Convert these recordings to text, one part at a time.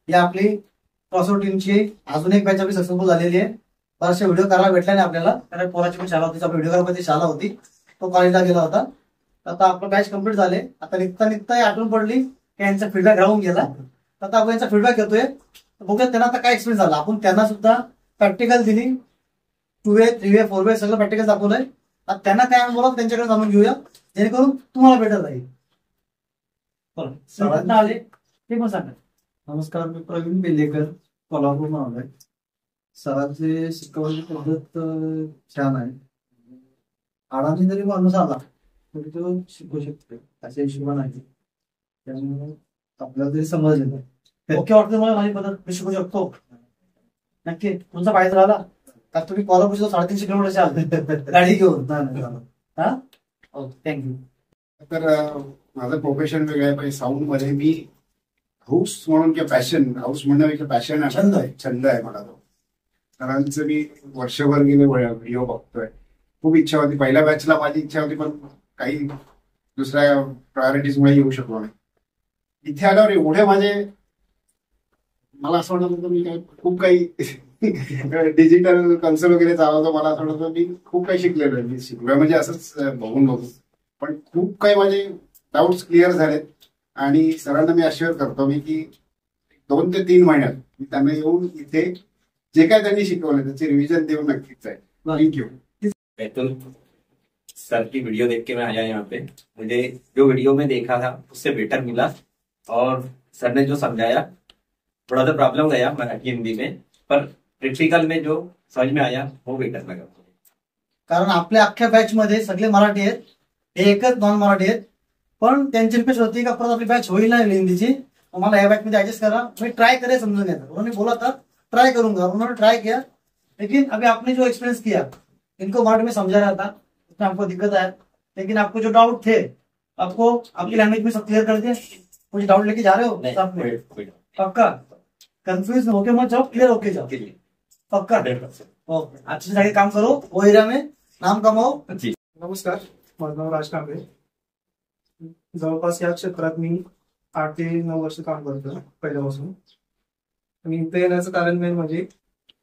या आपली क्रॉसओव्हर टीमची अजून एक बॅच आपली सक्सेसफुल झालेली आहे. बराचशा व्हिडिओ करायला भेटला नाही आपल्याला, कारण पोराची पण शाळा होती, आपली व्हिडिओ करायची शाळा होती, तो कॉलेजला गेला होता. आता आपलं बॅच कम्प्लीट झाले. आता निघता निघता आठवण पडली की यांचा फीडबॅक राहून गेला. आता आपण यांचा फीडबॅक घेतोय, बघूया त्यांना आता काय एक्सपिरियन्स झाला. आपण त्यांना सुद्धा प्रॅक्टिकल दिली, 2A 3A 4A सगळं प्रॅक्टिकल दाखवलंय. आता त्यांना काय अनुभव त्यांच्याकडे जाणून घेऊया, जेणेकरून तुम्हाला बेटर राहील. आले ते पण सांगा. नमस्कार, मी प्रवीण बेलेकर, कोल्हापूर नाव आहे. सरांचे शिकवण्याची पद्धत छान आहे. आडाने जरी माणूस आला तरी तो शिकू शकतो, अशा हिशोबाने आहे. त्यामुळे आपल्याला तरी समजलं ओके वाटतं मला माझी पद्धत मी शिकू शकतो. नक्की तुमचा फायदा झाला का? तुम्ही कोल्हापूरच्या 350 किलोमीटरच्या गाडी घेऊन. हा थँक्यू. तर माझं प्रोफेशन वेगळं आहे. साऊंड मध्ये मी हाऊस म्हणून किंवा पॅशन, हाऊस म्हणण्यापेक्षा पॅशन आहे, छंद आहे मला तो. सरांचं मी वर्षभर गेले व्हिडिओ बघतोय. खूप इच्छा होती, पहिल्या बॅचला माझी इच्छा होती, पण काही दुसऱ्या प्रायोरिटीजमुळे येऊ शकलो नाही. इथे आल्यावर एवढे मला असं वाटत होतं मी खूप काही डिजिटल कन्सोल वगैरे चालवतो. मला असं वाटत होतं मी खूप काही शिकलेलो आहे. मी शिकलोय म्हणजे असंच बघून, पण खूप काही माझे डाऊट्स क्लिअर झालेत. आणि सरांना मी अश्युअर करतो की 2 ते 3 महिन्यात मी त्यांना येऊन इथे जे काय त्यांनी शिकवलं त्याची रिव्हिजन देऊन नक्कीच जाईल. Thank you. सर की वीडियो देख के मैं आया यहाँ पे. मुझे जो वीडियो में देखा था उससे बेटर मिला, और सर ने जो समझाया थोड़ा सा प्रॉब्लम गया मराठी हिंदी में, पर प्रैक्टिकल में जो समझ में आया वो बेटर लगा. कारण आपल्या अख्ख्या बॅच मध्ये सगळे मराठी आहेत, एकच नॉन मराठी आहेत. पण त्यांची रिक्वेस्ट होती का परत आपली बॅच होईल ना हिंदीची, मला या बॅच मध्ये ऍडजस्ट करा. मी ट्राई करे समझून घ्या. उन्होंने बोला था ट्राई करूंगा, उन्होंने ट्राई किया. लेकिन अभी आपने जो एक्सपीरियंस किया, इनको मराठी में समझा रहा था, उसमें हमको दिक्कत आया. लेकिन आपको जो डाउट थे आपको आपकी लैंग्वेज में सब क्लियर कर दिया. कुछ डाउट लेके जा रहे हो पक्का? कंफ्यूज होके मत जाओ, क्लियर होके जाओ पक्का. ओके, अच्छे से काम करो, वो एरिया में नाम कमाओ. नमस्कार, माझं नाव राज कांबळे. जवळपास या क्षेत्रात मी 8 ते 9 वर्ष काम करतो पहिल्यापासून. आणि इथे येण्याचं कारण मेन म्हणजे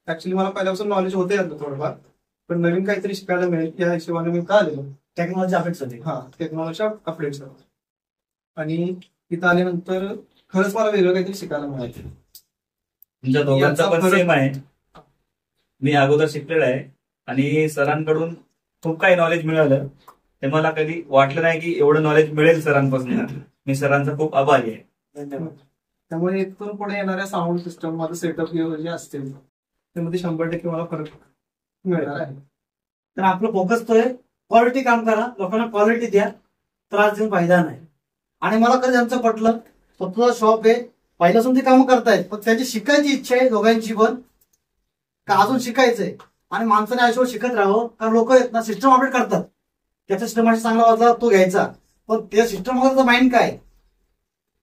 ऍक्च्युली मला पहिल्यापासून नॉलेज होते यातलं थोडंफार, पण नवीन काहीतरी शिकायला मिळेल या हिशोबाने मी का आलेलो. टेक्नॉलॉजी अपडेट साठी. टेक्नॉलॉजी अपडेट साठी. आणि इथं आल्यानंतर खरंच मला वेगळं काहीतरी शिकायला मिळालं. तुमच्या दोघांचा पण सेम आहे. मी अगोदर शिकलेला आहे आणि सरांकडून खूप काही नॉलेज मिळालं. ते मला कधी वाटलं नाही की एवढं नॉलेज मिळेल सरांपासून. मी सरांचा खूप आभारी आहे. धन्यवाद. त्यामुळे इथून पुढे येणाऱ्या साऊंड सिस्टम माझं सेटअप जे असतील त्यामध्ये 100% मला फरक मिळणार आहे. तर आपलं फोकस तो आहे, क्वालिटी काम करा, लोकांना क्वालिटी द्या, त्रास देऊन फायदा नाही. आणि मला कधी त्यांचं पटलं, स्वतःचा शॉप आहे, पहिल्यापासून ते कामं करतायत, पण त्यांची शिकायची इच्छा आहे दोघांची पण, का अजून शिकायचंय. आणि माणसाने आयुष्यावर शिकत राहावं. कारण लोक आहेत ना सिस्टम अपडेट करतात, त्याचा सिस्टम चांगला वाजला तो घ्यायचा, पण त्या सिस्टम वगैरे माइंड काय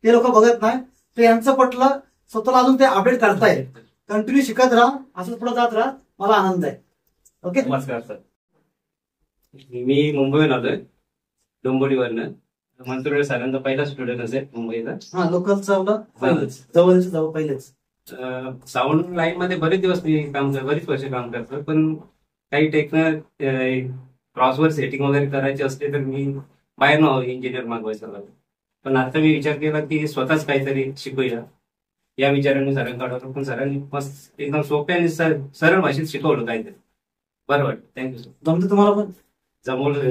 ते लोक बघत नाही. ते यांचं पटलं, स्वतःला अजून ते अपडेट करतायत. कंटिन्यू शिकत राहा, असंच पुढे जात राहा, मला आनंद आहे. ओके. नमस्कार सर, मी मुंबईहून आलोय, डोंबिवलीवरनं. मंत्रुळे सरांचा पहिला स्टुडंट असेल मुंबईचा. हा, लोकलचा जवळ पहिलेच. साऊंड लाईन मध्ये बरेच दिवस मी बरीच वर्ष काम करतो, पण काही क्रॉसवर सेटिंग वगैरे करायची असते तर मी बाहेर इंजिनियर मागवायचा लागतो. पण आता मी विचार केला की स्वतःच काहीतरी शिकूया या विचाराने सरांकडे आलो. पण सरांनी मस्त एकदम सोप्या आणि सरळ भाषेत शिकवलं काहीतरी. बरं वाटतं. Thank you sir. जमतं तुम्हाला पण? जमवलं.